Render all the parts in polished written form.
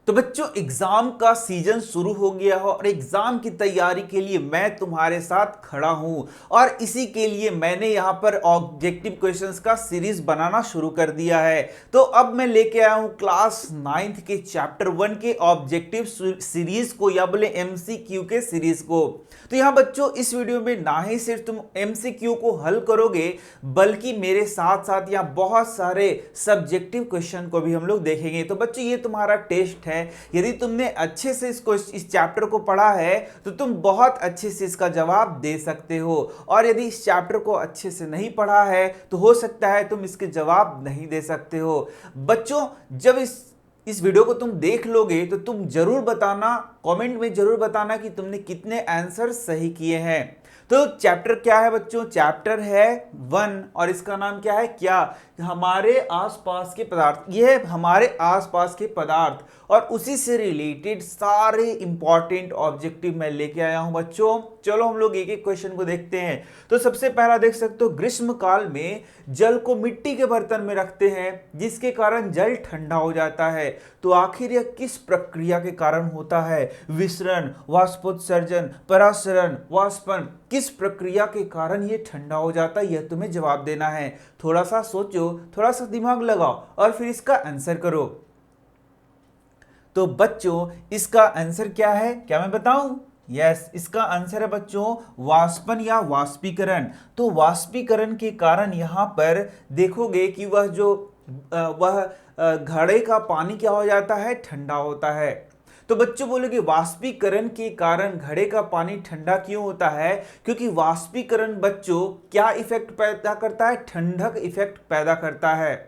तो बच्चों एग्जाम का सीजन शुरू हो गया हो और एग्जाम की तैयारी के लिए मैं तुम्हारे साथ खड़ा हूं और इसी के लिए मैंने यहां पर ऑब्जेक्टिव क्वेश्चंस का सीरीज बनाना शुरू कर दिया है। तो अब मैं लेके आया हूं क्लास 9th के चैप्टर 1 के ऑब्जेक्टिव सीरीज को या बोले एमसीक्यू के सीरीज को। तो यहां बच्चों इस वीडियो में ना ही सिर्फ तुम एमसीक्यू को हल करोगे बल्कि मेरे साथ साथ यहां बहुत सारे सब्जेक्टिव क्वेश्चन को भी हम लोग देखेंगे। तो बच्चों ये तुम्हारा टेस्ट है, यदि तुमने अच्छे से इस चैप्टर को पढ़ा है तो तुम बहुत अच्छे से इसका जवाब दे सकते हो, और यदि इस चैप्टर को अच्छे से नहीं पढ़ा है तो हो सकता है तुम इसके जवाब नहीं दे सकते हो। बच्चों जब इस वीडियो को तुम देख लोगे तो तुम जरूर बताना, कमेंट में जरूर बताना कि तुमने कितने आंसर सही किए हैं। तो चैप्टर क्या है बच्चों? चैप्टर है 1 और इसका नाम क्या है? क्या हमारे आसपास के पदार्थ। ये है हमारे आसपास के पदार्थ और उसी से रिलेटेड सारे इंपॉर्टेंट ऑब्जेक्टिव मैं लेके आया हूं बच्चों। चलो हम लोग एक एक क्वेश्चन को देखते हैं। तो सबसे पहला देख सकते हो, ग्रीष्म काल में जल को मिट्टी के बर्तन में रखते हैं जिसके कारण जल ठंडा हो जाता है। तो आखिर यह किस प्रक्रिया के कारण होता है? विसरण, वाष्पोत्सर्जन, परासरण, वाष्पन, किस प्रक्रिया के कारण यह ठंडा हो जाता है? यह तुम्हें जवाब देना है। थोड़ा सा सोचो, थोड़ा सा दिमाग लगाओ और फिर इसका आंसर करो। तो बच्चों इसका आंसर क्या है? क्या मैं बताऊं? यस, इसका आंसर है बच्चों वाष्पन या वाष्पीकरण। तो वाष्पीकरण के कारण यहां पर देखोगे कि वह घड़े का पानी क्या हो जाता है? ठंडा होता है। तो बच्चों बोलोगे वाष्पीकरण के कारण घड़े का पानी ठंडा क्यों होता है? क्योंकि वाष्पीकरण बच्चों क्या इफेक्ट पैदा करता है? ठंडक इफेक्ट पैदा करता है।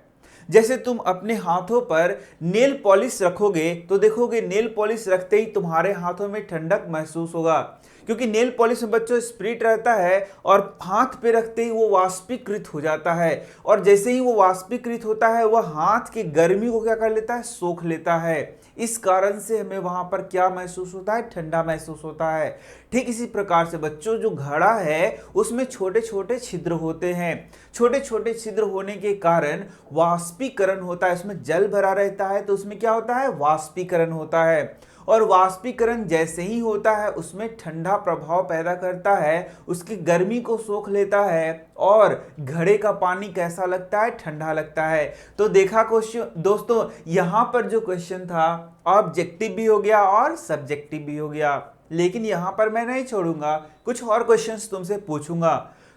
जैसे तुम अपने हाथों पर नेल पॉलिश रखोगे तो देखोगे नेल पॉलिश रखते ही तुम्हारे हाथों में ठंडक महसूस होगा, क्योंकि नेल पॉलिश में बच्चों स्पिरिट रहता है और हाथ पे रखते ही वो वाष्पीकृत हो जाता है, और जैसे ही वो वाष्पीकृत होता है वह हाथ की गर्मी को क्या कर लेता है? सोख लेता है। इस कारण से हमें वहां पर क्या महसूस होता है? ठंडा महसूस होता है। ठीक इसी प्रकार से बच्चों जो घड़ा है उसमें छोटे छोटे छिद्र होते हैं। छोटे छोटे छिद्र होने के कारण वाष्पीकरण होता है, उसमें जल भरा रहता है तो उसमें क्या होता है? वाष्पीकरण होता है। और वाष्पीकरण जैसे ही होता है उसमें ठंडा प्रभाव पैदा करता है, उसकी गर्मी को सोख लेता है और घड़े का पानी कैसा लगता है? ठंडा लगता है। तो देखा क्वेश्चन दोस्तों, यहां पर जो क्वेश्चन था ऑब्जेक्टिव भी हो गया और सब्जेक्टिव भी हो गया, लेकिन यहां पर मैं नहीं छोड़ूंगा, कुछ और क्वेश्चंस तुमसे पूछूंगा।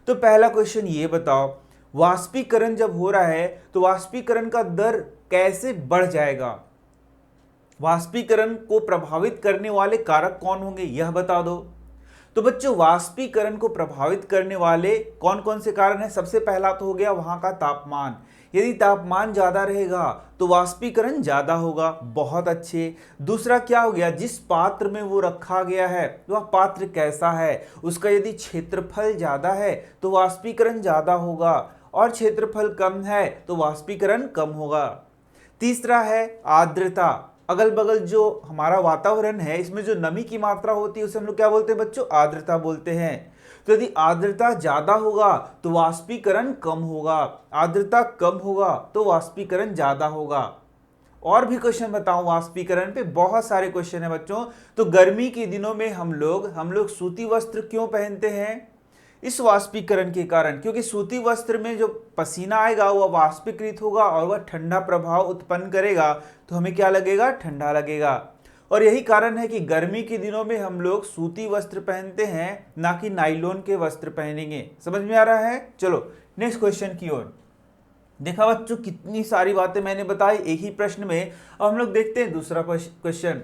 तो पहला क्वेश्चन ये बताओ, वाष्पीकरण जब हो रहा है तो वाष्पीकरण का दर कैसे बढ़ जाएगा? वाष्पीकरण को प्रभावित करने वाले कारक कौन होंगे यह बता दो। तो बच्चों वाष्पीकरण को प्रभावित करने वाले कौन कौन से कारण हैं? सबसे पहला तो हो गया वहां का तापमान। यदि तापमान ज्यादा रहेगा तो वाष्पीकरण ज्यादा होगा, बहुत अच्छे। दूसरा क्या हो गया? जिस पात्र में वो रखा गया है वह पात्र कैसा है? उसका यदि क्षेत्रफल ज्यादा है तो वाष्पीकरण ज्यादा होगा, और क्षेत्रफल कम है तो वाष्पीकरण कम होगा। तीसरा है आर्द्रता। अगल बगल जो हमारा वातावरण है इसमें जो नमी की मात्रा होती है उसे हम लोग क्या बोलते हैं बच्चों? आर्द्रता बोलते हैं। तो यदि आर्द्रता ज्यादा होगा तो वाष्पीकरण कम होगा, आर्द्रता कम होगा तो वाष्पीकरण ज्यादा होगा। और भी क्वेश्चन बताऊं वाष्पीकरण पे? बहुत सारे क्वेश्चन है बच्चों। तो गर्मी के दिनों में हम लोग सूती वस्त्र क्यों पहनते हैं? इस वाष्पीकरण के कारण, क्योंकि सूती वस्त्र में जो पसीना आएगा वह वाष्पीकृत होगा और वह ठंडा प्रभाव उत्पन्न करेगा, तो हमें क्या लगेगा? ठंडा लगेगा। और यही कारण है कि गर्मी के दिनों में हम लोग सूती वस्त्र पहनते हैं, ना कि नाइलॉन के वस्त्र पहनेंगे। समझ में आ रहा है? चलो नेक्स्ट क्वेश्चन की ओर। देखा बच्चों कितनी सारी बातें मैंने बताई एक ही प्रश्न में। अब हम लोग देखते हैं दूसरा क्वेश्चन।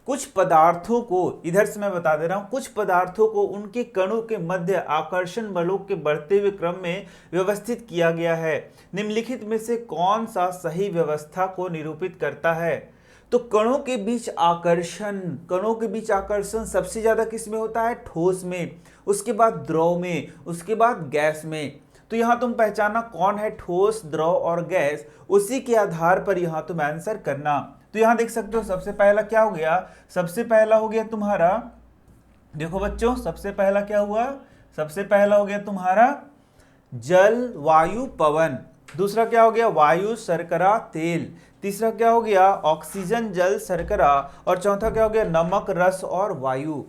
कुछ पदार्थों को, इधर से मैं बता दे रहा हूं, कुछ पदार्थों को उनके कणों के मध्य आकर्षण बलों के बढ़ते हुए क्रम में व्यवस्थित किया गया है। निम्नलिखित में से कौन सा सही व्यवस्था को निरूपित करता है? तो कणों के बीच आकर्षण सबसे ज्यादा किस में होता है? ठोस में, उसके बाद द्रव में, उसके बाद गैस में। तो यहां तुम पहचानना कौन है ठोस, द्रव और गैस, उसी के आधार पर यहां तुम आंसर करना। तो यहां देख सकते हो सबसे पहला क्या हो गया? सबसे पहला हो गया तुम्हारा, देखो बच्चों सबसे पहला क्या हुआ? सबसे पहला हो गया तुम्हारा जल, वायु, पवन। दूसरा क्या हो गया? वायु, शर्करा, तेल। तीसरा क्या हो गया, ऑक्सीजन, जल, शर्करा, और चौथा क्या हो गया, नमक, रस और वायु।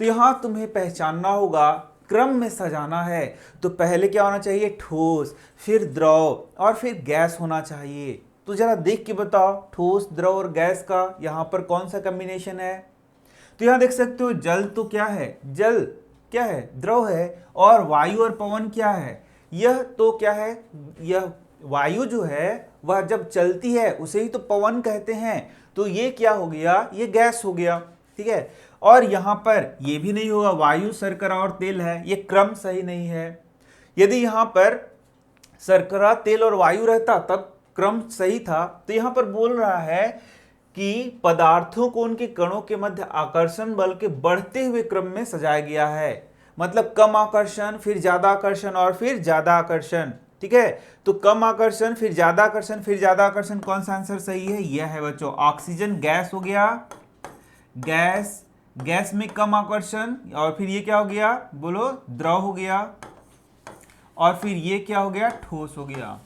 तो यहां तुम्हें पहचानना होगा, क्रम में सजाना है, तो पहले क्या होना चाहिए, ठोस, फिर द्रव और फिर गैस होना चाहिए। तो जरा देख के बताओ, ठोस, द्रव और गैस का यहां पर कौन सा कॉम्बिनेशन है। तो यहां देख सकते हो, जल तो क्या है, जल क्या है, द्रव है, और वायु और पवन क्या है, यह तो क्या है, यह वायु जो है वह जब चलती है उसे ही तो पवन कहते हैं, तो ये क्या हो गया, ये गैस हो गया, ठीक है। और यहां पर ये भी नहीं होगा, वायु, शर्करा और तेल है, ये क्रम सही नहीं है। यदि यहां पर शर्करा, तेल और वायु रहता तब क्रम सही था। तो यहां पर बोल रहा है कि पदार्थों को उनके कणों के मध्य आकर्षण बल के बढ़ते हुए क्रम में सजाया गया है, मतलब कम आकर्षण, फिर ज्यादा आकर्षण और फिर ज्यादा आकर्षण, ठीक है। तो कम आकर्षण, फिर ज्यादा आकर्षण, फिर ज्यादा आकर्षण, कौन सा आंसर सही है, यह है बच्चों, ऑक्सीजन गैस हो गया, गैस, गैस में कम आकर्षण, और फिर ये क्या हो गया, बोलो, द्रव हो गया, और फिर ये क्या हो गया, ठोस हो गया,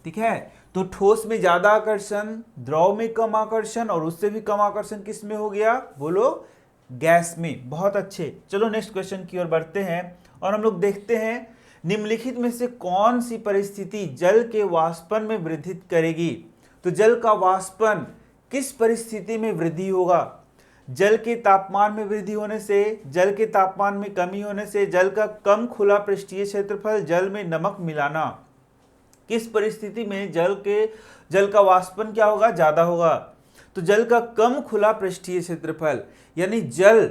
ठीक है। तो ठोस में ज्यादा आकर्षण, द्रव में कम आकर्षण, और उससे भी कम आकर्षण किस में हो गया, बोलो, गैस में। बहुत अच्छे। चलो नेक्स्ट क्वेश्चन की ओर बढ़ते हैं और हम लोग देखते हैं, निम्नलिखित में से कौन सी परिस्थिति जल के वाष्पन में वृद्धि करेगी। तो जल का वाष्पन किस परिस्थिति में वृद्धि होगा, जल के तापमान में वृद्धि होने से, जल के तापमान में कमी होने से, जल का कम खुला पृष्ठीय क्षेत्रफल, जल में नमक मिलाना। किस परिस्थिति में जल का वाष्पन क्या होगा, ज्यादा होगा। तो जल का कम खुला पृष्ठीय क्षेत्रफल, यानी जल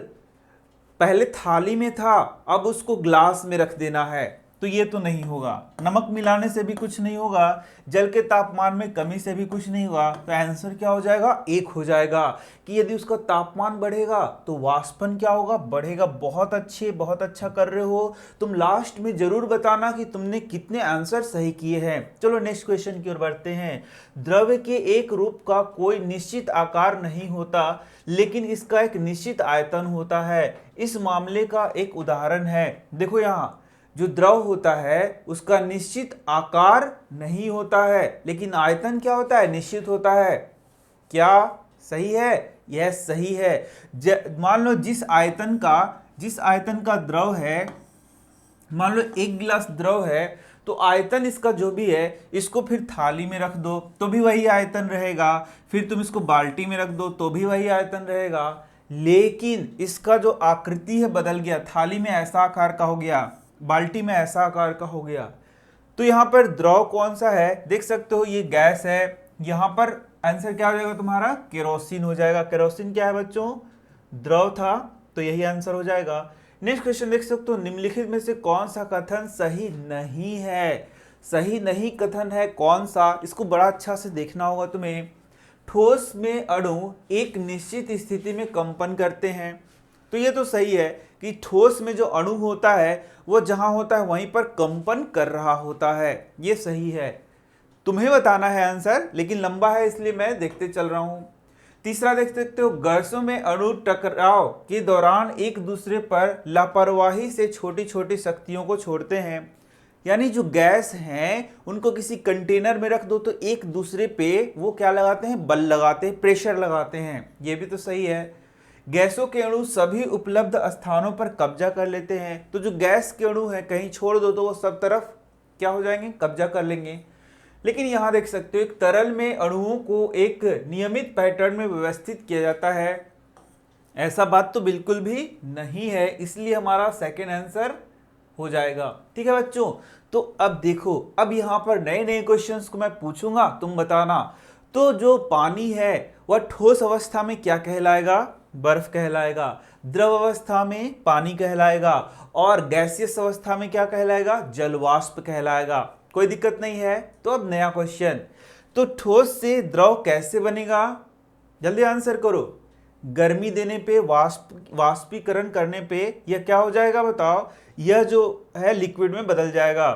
पहले थाली में था, अब उसको ग्लास में रख देना है, तो ये तो नहीं होगा। नमक मिलाने से भी कुछ नहीं होगा, जल के तापमान में कमी से भी कुछ नहीं होगा। तो आंसर क्या हो जाएगा, एक हो जाएगा, कि यदि उसका तापमान बढ़ेगा तो वाष्पन क्या होगा, बढ़ेगा। बहुत अच्छे, बहुत अच्छा कर रहे हो तुम। लास्ट में जरूर बताना कि तुमने कितने आंसर सही किए हैं। चलो नेक्स्ट क्वेश्चन की ओर बढ़ते हैं। द्रव्य के एक रूप का कोई निश्चित आकार नहीं होता, लेकिन इसका एक निश्चित आयतन होता है। इस मामले का एक उदाहरण है, देखो यहाँ, जो द्रव होता है उसका निश्चित आकार नहीं होता है, लेकिन आयतन क्या होता है, निश्चित होता है। क्या सही है, यह सही है। मान लो जिस आयतन का द्रव है, मान लो 1 गिलास द्रव है, तो आयतन इसका जो भी है, इसको फिर थाली में रख दो तो भी वही आयतन रहेगा, फिर तुम इसको बाल्टी में रख दो तो भी वही आयतन रहेगा, लेकिन इसका जो आकृति है बदल गया। थाली में ऐसा आकार का हो गया, बाल्टी में ऐसा आकार का हो गया। तो यहां पर द्रव कौन सा है, देख सकते हो, ये गैस है। यहां पर आंसर क्या हो जाएगा तुम्हारा, केरोसिन हो जाएगा। केरोसिन क्या है बच्चों, द्रव था, तो यही आंसर हो जाएगा। नेक्स्ट क्वेश्चन देख सकते हो, निम्नलिखित में से कौन सा कथन सही नहीं है। सही नहीं कथन है कौन सा, इसको बड़ा अच्छा से देखना होगा तुम्हें। ठोस में अणु एक निश्चित स्थिति में कंपन करते हैं, तो ये तो सही है कि ठोस में जो अणु होता है वो जहां होता है वहीं पर कंपन कर रहा होता है, ये सही है। तुम्हें बताना है आंसर, लेकिन लंबा है इसलिए मैं देखते चल रहा हूं। तीसरा देख सकते हो, गैसों में अणु टकराव के दौरान एक दूसरे पर लापरवाही से छोटी छोटी शक्तियों को छोड़ते हैं। यानी जो गैस हैं उनको किसी कंटेनर में रख दो तो एक दूसरे पे वो क्या लगाते हैं, बल लगाते हैं, प्रेशर लगाते हैं, ये भी तो सही है। गैसों के अणु सभी उपलब्ध स्थानों पर कब्जा कर लेते हैं, तो जो गैस के अणु है कहीं छोड़ दो तो वो सब तरफ क्या हो जाएंगे, कब्जा कर लेंगे। लेकिन यहां देख सकते हो, एक तरल में अणुओं को एक नियमित पैटर्न में व्यवस्थित किया जाता है, ऐसा बात तो बिल्कुल भी नहीं है, इसलिए हमारा सेकेंड आंसर हो जाएगा। ठीक है बच्चों, तो अब देखो, अब यहां पर नए नए क्वेश्चंस को मैं पूछूंगा, तुम बताना। तो जो पानी है वह ठोस अवस्था में क्या कहलाएगा, बर्फ कहलाएगा। द्रव अवस्था में पानी कहलाएगा, और गैसियस अवस्था में क्या कहलाएगा, जलवाष्प कहलाएगा। कोई दिक्कत नहीं है। तो अब नया क्वेश्चन, तो ठोस से द्रव कैसे बनेगा, जल्दी आंसर करो। गर्मी देने पे, वाष्पीकरण करने पे यह क्या हो जाएगा बताओ, यह जो है लिक्विड में बदल जाएगा,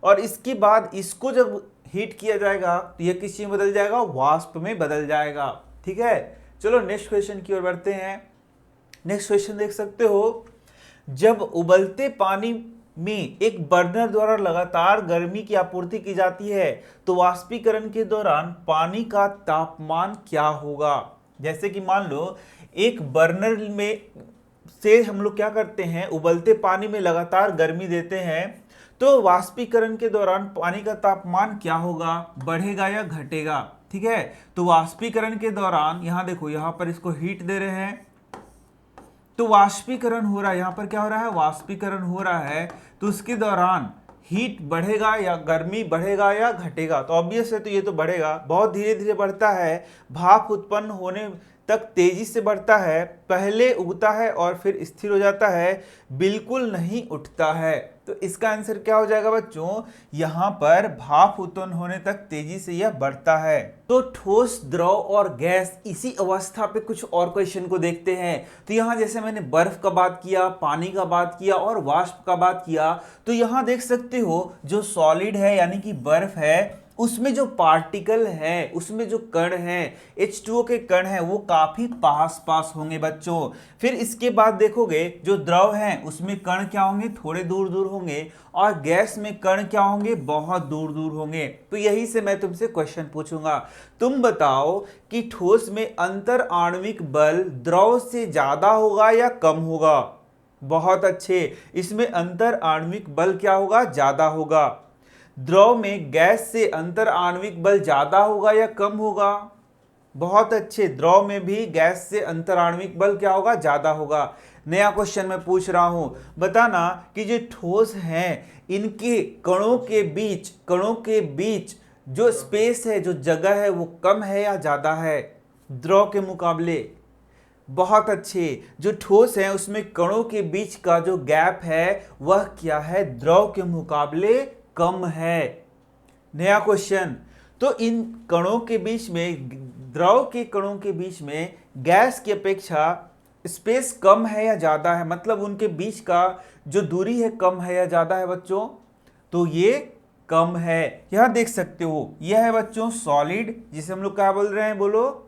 और इसके बाद इसको जब हीट किया जाएगा तो यह किस चीज में बदल जाएगा, वाष्प में बदल जाएगा। ठीक है, चलो नेक्स्ट क्वेश्चन की ओर बढ़ते हैं। नेक्स्ट क्वेश्चन देख सकते हो, जब उबलते पानी में एक बर्नर द्वारा लगातार गर्मी की आपूर्ति की जाती है तो वाष्पीकरण के दौरान पानी का तापमान क्या होगा। जैसे कि मान लो एक बर्नर में से हम लोग क्या करते हैं, उबलते पानी में लगातार गर्मी देते हैं, तो वाष्पीकरण के दौरान पानी का तापमान क्या होगा, बढ़ेगा या घटेगा। ठीक है, तो वाष्पीकरण के दौरान यहां देखो, यहां पर इसको हीट दे रहे हैं तो वाष्पीकरण हो रहा है, यहां पर क्या हो रहा है, वाष्पीकरण हो रहा है, तो उसके दौरान हीट बढ़ेगा या गर्मी बढ़ेगा या घटेगा। तो ऑब्वियस है, तो ये तो बढ़ेगा, बहुत धीरे धीरे बढ़ता है, भाप उत्पन्न होने तक तेजी से बढ़ता है, पहले उगता है और फिर स्थिर हो जाता है, बिल्कुल नहीं उठता है। तो इसका आंसर क्या हो जाएगा बच्चों, यहां पर भाप उत्पन्न होने तक तेजी से यह बढ़ता है। तो ठोस, द्रव और गैस, इसी अवस्था पे कुछ और क्वेश्चन को देखते हैं। तो यहां जैसे मैंने बर्फ का बात किया, पानी का बात किया और वाष्प का बात किया, तो यहां देख सकते हो जो सॉलिड है यानी कि बर्फ है, उसमें जो पार्टिकल है, उसमें जो कण हैं, H2O के कण हैं, वो काफी पास पास होंगे बच्चों। फिर इसके बाद देखोगे जो द्रव हैं उसमें कण क्या होंगे, थोड़े दूर दूर होंगे, और गैस में कण क्या होंगे, बहुत दूर दूर होंगे। तो यही से मैं तुमसे क्वेश्चन पूछूंगा, तुम बताओ कि ठोस में अंतर आणविक बल द्रव से ज्यादा होगा या कम होगा। बहुत अच्छे, इसमें अंतर आणविक बल क्या होगा, ज्यादा होगा। द्रव में गैस से अंतर आणविक बल ज्यादा होगा या कम होगा। बहुत अच्छे, द्रव में भी गैस से अंतर आणविक बल क्या होगा, ज्यादा होगा। नया क्वेश्चन मैं पूछ रहा हूं, बताना कि जो ठोस हैं इनके कणों के बीच जो स्पेस है, जो जगह है, वो कम है या ज्यादा है द्रव के मुकाबले। बहुत अच्छे, जो ठोस है उसमें कणों के बीच का जो गैप है वह क्या है, द्रव के मुकाबले कम है। नया क्वेश्चन, तो इन कणों के बीच में, द्रव के कणों के बीच में गैस की अपेक्षा स्पेस कम है या ज्यादा है, मतलब उनके बीच का जो दूरी है कम है या ज्यादा है बच्चों, तो ये कम है। यहां देख सकते हो, यह है बच्चों सॉलिड, जिसे हम लोग क्या बोल रहे हैं, बोलो,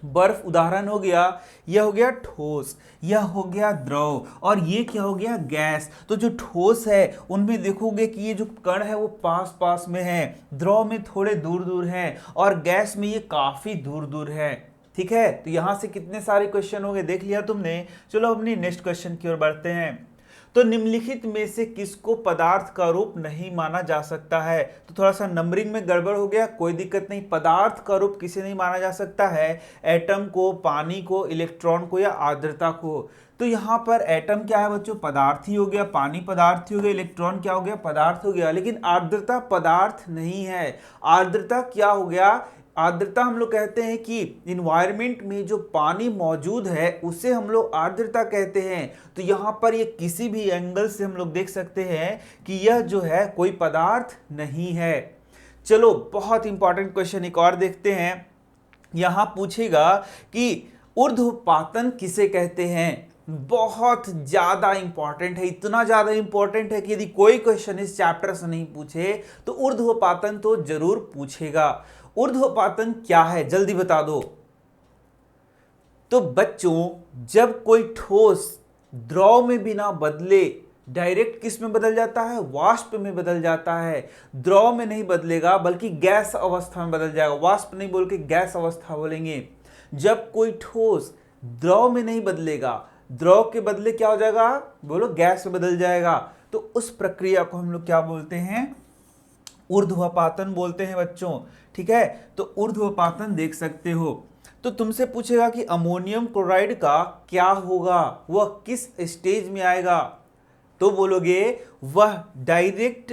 बर्फ उदाहरण हो गया, यह हो गया ठोस, यह हो गया द्रव, और ये क्या हो गया, गैस। तो जो ठोस है उनमें देखोगे कि ये जो कण है वो पास पास में है, द्रव में थोड़े दूर दूर हैं, और गैस में ये काफी दूर दूर है। ठीक है, तो यहां से कितने सारे क्वेश्चन हो गए, देख लिया तुमने। चलो अपनी नेक्स्ट क्वेश्चन की ओर बढ़ते हैं। तो निम्नलिखित में से किसको पदार्थ का रूप नहीं माना जा सकता है। तो थोड़ा सा नंबरिंग में गड़बड़ हो गया, कोई दिक्कत नहीं। पदार्थ का रूप किसे नहीं माना जा सकता है, एटम को, पानी को, इलेक्ट्रॉन को या आर्द्रता को। तो यहाँ पर एटम क्या है बच्चों, पदार्थ ही हो गया, पानी पदार्थ ही हो गया, इलेक्ट्रॉन क्या हो गया, पदार्थ हो गया, लेकिन आर्द्रता पदार्थ नहीं है। आर्द्रता क्या हो गया, आर्द्रता हम लोग कहते हैं कि इन्वायरमेंट में जो पानी मौजूद है उसे हम लोग आर्द्रता कहते हैं। तो यहाँ पर ये किसी भी एंगल से हम लोग देख सकते हैं कि यह जो है कोई पदार्थ नहीं है। चलो बहुत इंपॉर्टेंट क्वेश्चन एक और देखते हैं। यहाँ पूछेगा कि ऊर्ध्वपातन किसे कहते हैं। बहुत ज्यादा इंपॉर्टेंट है, इतना ज्यादा इंपॉर्टेंट है कि यदि कोई क्वेश्चन इस चैप्टर से नहीं पूछे तो ऊर्ध्वपातन तो जरूर पूछेगा। ऊर्ध्वपातन क्या है, जल्दी बता दो। तो बच्चों, जब कोई ठोस द्रव में बिना बदले डायरेक्ट किस में बदल जाता है, वाष्प में बदल जाता है। द्रव में नहीं बदलेगा बल्कि गैस अवस्था में बदल जाएगा, वाष्प नहीं बोल के गैस अवस्था बोलेंगे। जब कोई ठोस द्रव में नहीं बदलेगा, द्रव के बदले क्या हो जाएगा, बोलो, गैस में बदल जाएगा, तो उस प्रक्रिया को हम लोग क्या बोलते हैं, ऊर्ध्वपातन बोलते हैं बच्चों। ठीक है, तो ऊर्ध्वपातन देख सकते हो। तो तुमसे पूछेगा कि अमोनियम क्लोराइड का क्या होगा, वह किस स्टेज में आएगा। तो बोलोगे वह डायरेक्ट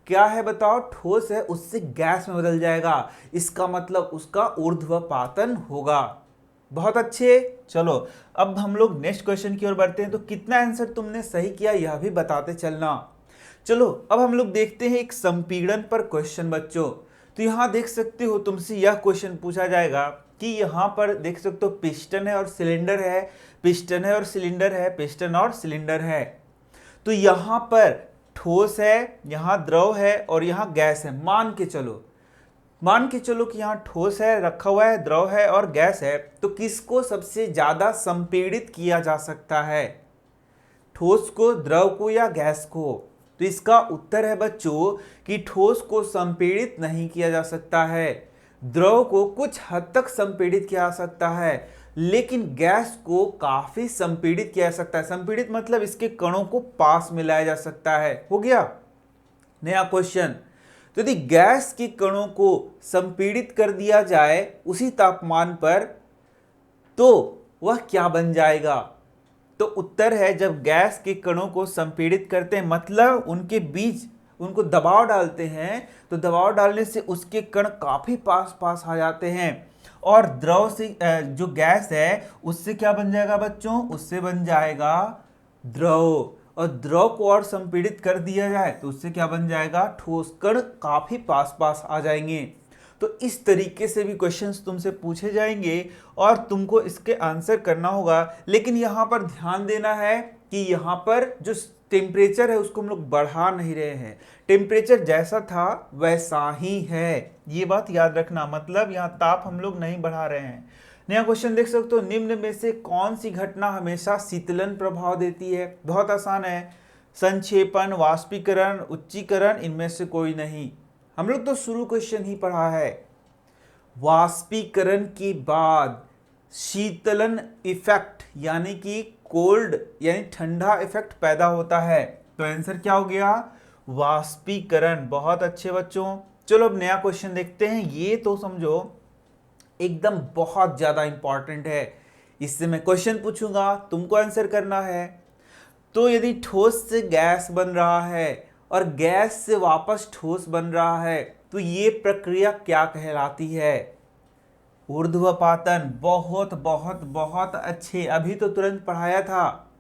क्या है बताओ, ठोस है, उससे गैस में बदल जाएगा, इसका मतलब उसका ऊर्ध्वपातन होगा। बहुत अच्छे। चलो अब हम लोग नेक्स्ट क्वेश्चन की ओर बढ़ते हैं। तो कितना आंसर तुमने सही किया यह भी बताते चलना। चलो अब हम लोग देखते हैं एक संपीड़न पर क्वेश्चन बच्चों। तो यहां देख सकते हो तुमसे यह क्वेश्चन पूछा जाएगा कि यहां पर देख सकते हो पिस्टन है और सिलेंडर है, पिस्टन है और सिलेंडर है, पिस्टन और सिलेंडर है। तो यहां पर ठोस है, यहां द्रव है और यहां गैस है। मान के चलो कि यहां ठोस है रखा हुआ है, द्रव है और गैस है, तो किसको सबसे ज्यादा संपीड़ित किया जा सकता है, ठोस को, द्रव को या गैस को। तो तो इसका उत्तर है बच्चों कि ठोस को संपीड़ित नहीं किया जा सकता है। द्रव को कुछ हद तक संपीड़ित किया जा सकता है, लेकिन गैस को काफी संपीड़ित किया जा सकता है। संपीड़ित मतलब इसके कणों को पास में लाया जा सकता है। हो गया नया क्वेश्चन। तो यदि गैस के कणों को संपीड़ित कर दिया जाए उसी तापमान पर, तो वह क्या बन जाएगा? तो उत्तर है, जब गैस के कणों को संपीड़ित करते हैं मतलब उनके बीच उनको दबाव डालते हैं, तो दबाव डालने से उसके कण काफी पास पास आ जाते हैं और द्रव से जो गैस है उससे क्या बन जाएगा बच्चों? उससे बन जाएगा द्रव। और द्रव को और संपीड़ित कर दिया जाए तो उससे क्या बन जाएगा? ठोस। कण काफी पास पास आ जाएंगे। तो इस तरीके से भी क्वेश्चंस तुमसे पूछे जाएंगे और तुमको इसके आंसर करना होगा। लेकिन यहाँ पर ध्यान देना है कि यहाँ पर जो टेम्परेचर है उसको हम लोग बढ़ा नहीं रहे हैं। टेम्परेचर जैसा था वैसा ही है, ये बात याद रखना। मतलब यहाँ ताप हम लोग नहीं बढ़ा रहे हैं। नया क्वेश्चन देख सकते हो, निम्न में से कौन सी घटना हमेशा शीतलन प्रभाव देती है? बहुत आसान है। संक्षेपण, वाष्पीकरण, उच्चीकरण, इनमें से कोई नहीं। हम लोग तो शुरू क्वेश्चन ही पढ़ा है। वाष्पीकरण के बाद शीतलन इफेक्ट यानी कि कोल्ड यानी ठंडा इफेक्ट पैदा होता है। तो आंसर क्या हो गया? वाष्पीकरण। बहुत अच्छे बच्चों। चलो अब नया क्वेश्चन देखते हैं। ये तो समझो एकदम बहुत ज्यादा इंपॉर्टेंट है। इससे मैं क्वेश्चन पूछूंगा, तुमको आंसर करना है। तो यदि ठोस से गैस बन रहा है और गैस से वापस ठोस बन रहा है, तो ये प्रक्रिया क्या कहलाती है? ऊर्ध्वपातन। बहुत बहुत बहुत अच्छे, अभी तो तुरंत पढ़ाया था।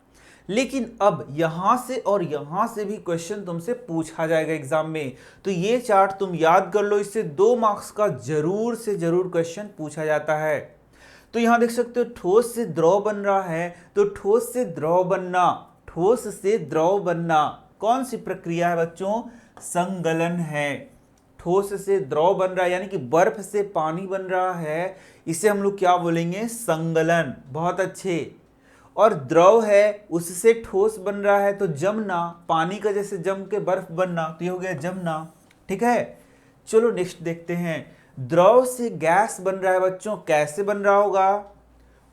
लेकिन अब यहां से और यहां से भी क्वेश्चन तुमसे पूछा जाएगा एग्जाम में। तो ये चार्ट तुम याद कर लो, इससे 2 मार्क्स का जरूर से जरूर क्वेश्चन पूछा जाता है। तो यहां देख सकते हो ठोस से द्रव बन रहा है, तो ठोस से द्रव बनना, ठोस से द्रव बनना कौन सी प्रक्रिया है बच्चों? संगलन है। ठोस से द्रव बन रहा है यानी कि बर्फ से पानी बन रहा है, इसे हम लोग क्या बोलेंगे? संगलन। बहुत अच्छे। और द्रव है उससे ठोस बन रहा है तो जमना, पानी का जैसे जम के बर्फ बनना, तो ये हो गया जमना। ठीक है, चलो नेक्स्ट देखते हैं। द्रव से गैस बन रहा है बच्चों, कैसे बन रहा होगा?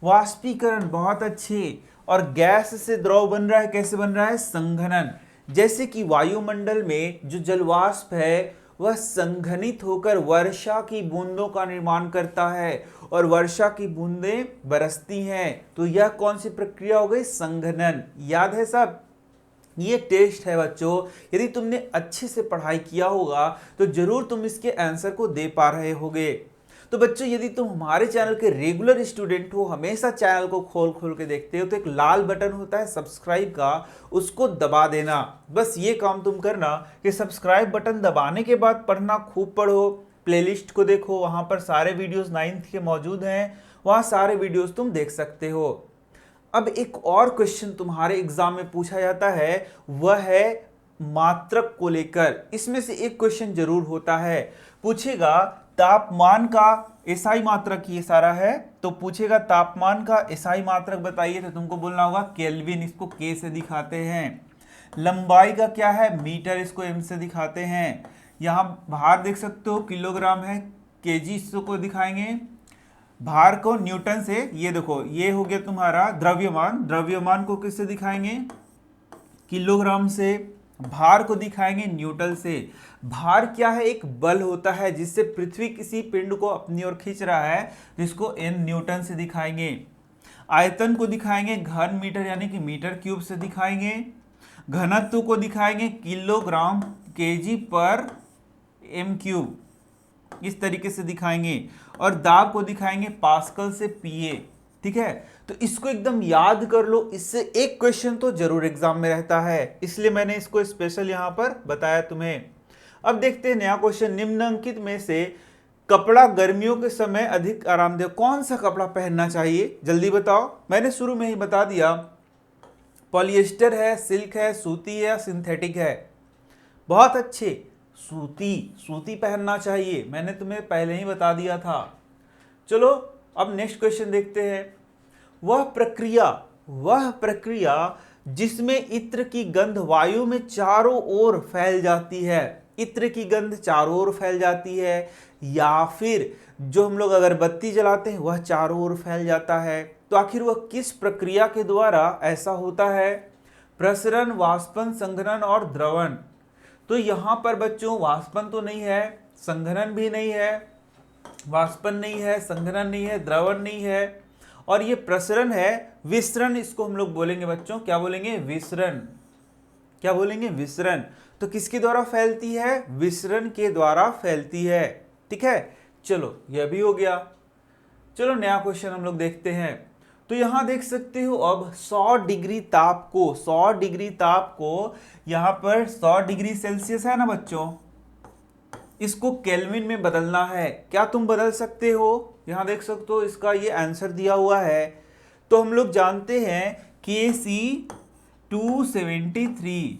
वाष्पीकरण। बहुत अच्छे। और गैस से द्रव बन रहा है, कैसे बन रहा है? संघनन। जैसे कि वायुमंडल में जो जलवाष्प है वह संघनित होकर वर्षा की बूंदों का निर्माण करता है और वर्षा की बूंदें बरसती हैं, तो यह कौन सी प्रक्रिया हो गई? संघनन। याद है सब? ये टेस्ट है बच्चों, यदि तुमने अच्छे से पढ़ाई किया होगा तो जरूर तुम इसके आंसर को दे पा रहे होगे। तो बच्चों यदि तुम हमारे चैनल के रेगुलर स्टूडेंट हो, हमेशा चैनल को खोल खोल के देखते हो, तो एक लाल बटन होता है सब्सक्राइब का, उसको दबा देना। बस ये काम तुम करना कि सब्सक्राइब बटन दबाने के बाद पढ़ना खूब पढ़ो, प्लेलिस्ट को देखो, वहां पर सारे वीडियोस 9th के मौजूद हैं, वहां सारे वीडियोस तुम देख सकते हो। अब एक और क्वेश्चन तुम्हारे एग्जाम में पूछा जाता है, वह है मात्रक को लेकर। इसमें से एक क्वेश्चन जरूर होता है, पूछेगा तापमान का एसआई मात्रक, ये सारा है तो पूछेगा तापमान का एसआई मात्रक बताइए, तो तुमको बोलना होगा केल्विन, इसको के से दिखाते हैं। लंबाई का क्या है? मीटर, इसको एम से दिखाते हैं। यहाँ भार देख सकते हो किलोग्राम है, केजी इसको दिखाएंगे। भार को न्यूटन से, ये देखो ये हो गया तुम्हारा द्रव्यमान, द्रव्यमान को किससे दिखाएंगे? किलोग्राम से। भार को दिखाएंगे न्यूटन से। भार क्या है? एक बल होता है जिससे पृथ्वी किसी पिंड को अपनी ओर खींच रहा है, जिसको एन न्यूटन से दिखाएंगे। आयतन को दिखाएंगे घन मीटर यानी कि मीटर क्यूब से दिखाएंगे। घनत्व को दिखाएंगे किलोग्राम केजी पर एम क्यूब, इस तरीके से दिखाएंगे। और दाब को दिखाएंगे पास्कल से पीए। ठीक है, तो इसको एकदम याद कर लो, इससे एक क्वेश्चन तो जरूर एग्जाम में रहता है, इसलिए मैंने इसको स्पेशल यहां पर बताया तुम्हें। अब देखते हैं नया क्वेश्चन। निम्नलिखित में से कपड़ा गर्मियों के समय अधिक आरामदेह कौन सा कपड़ा पहनना चाहिए? जल्दी बताओ। मैंने शुरू में ही बता दिया, पॉलिएस्टर है, सिल्क है, सूती है, सिंथेटिक है। बहुत अच्छे, सूती, सूती पहनना चाहिए, मैंने तुम्हें पहले ही बता दिया था। चलो अब नेक्स्ट क्वेश्चन देखते हैं। वह प्रक्रिया जिसमें इत्र की गंध वायु में चारों ओर फैल जाती है, इत्र की गंध चारों ओर फैल जाती है, या फिर जो हम लोग अगरबत्ती जलाते हैं वह चारों ओर फैल जाता है। तो आखिर वह किस प्रक्रिया के द्वारा ऐसा होता है? प्रसरण, वाष्पन, संघनन और द्रवण। तो यहां पर बच्चों वाष्पन तो नहीं है, संघनन भी नहीं है, वाष्पन नहीं है, संघनन नहीं है, द्रवण नहीं है, और ये प्रसरण है, विसरण इसको हम लोग बोलेंगे बच्चों, क्या बोलेंगे? विसरण। क्या बोलेंगे? विसरण। तो किसके द्वारा फैलती है? विसरण के द्वारा फैलती है। ठीक है, चलो यह भी हो गया। चलो नया क्वेश्चन हम लोग देखते हैं। तो यहां देख सकते हो अब 100 डिग्री ताप को, 100 डिग्री ताप को, यहां पर 100 डिग्री सेल्सियस है ना बच्चों, इसको केल्विन में बदलना है। क्या तुम बदल सकते हो? यहां देख सकते हो इसका ये आंसर दिया हुआ है। तो हम लोग जानते हैं KC 273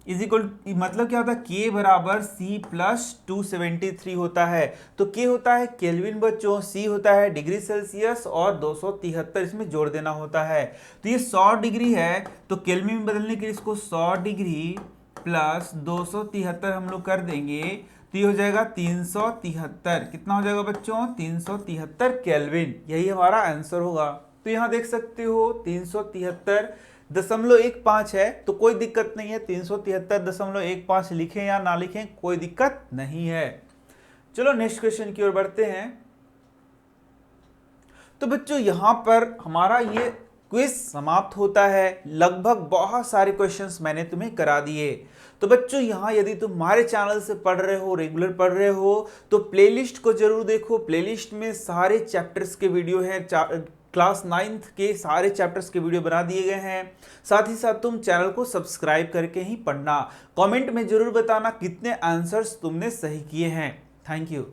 इज इक्वल, मतलब क्या होता है? K बराबर C प्लस 273 होता है। तो K होता है केल्विन बच्चों, C होता है डिग्री सेल्सियस और 273 इसमें जोड़ देना होता है। तो ये 100 डिग्री है, तो केल्विन में बदलने के लिए इसको 100 डिग्री प्लस 273 हम लोग कर देंगे, तो ये हो जाएगा 373। कितना हो जाएगा बच्चों? 373 केल्विन। यही हमारा आंसर होगा। तो यहां देख सकते हो 373.15 है, तो कोई दिक्कत नहीं है, 373.15 लिखें या ना लिखें कोई दिक्कत नहीं है। चलो नेक्स्ट क्वेश्चन की ओर बढ़ते हैं। तो बच्चों यहां पर हमारा ये क्विज समाप्त होता है। लगभग बहुत सारे क्वेश्चंस मैंने तुम्हें करा दिए। तो बच्चों यहां यदि तुम हमारे चैनल से पढ़ रहे हो, रेगुलर पढ़ रहे हो, तो प्लेलिस्ट को जरूर देखो। प्लेलिस्ट में सारे चैप्टर्स के वीडियो हैं, क्लास 9th के सारे चैप्टर्स के वीडियो बना दिए गए हैं। साथ ही साथ तुम चैनल को सब्सक्राइब करके ही पढ़ना। कमेंट में जरूर बताना कितने आंसर्स तुमने सही किए हैं। Thank you.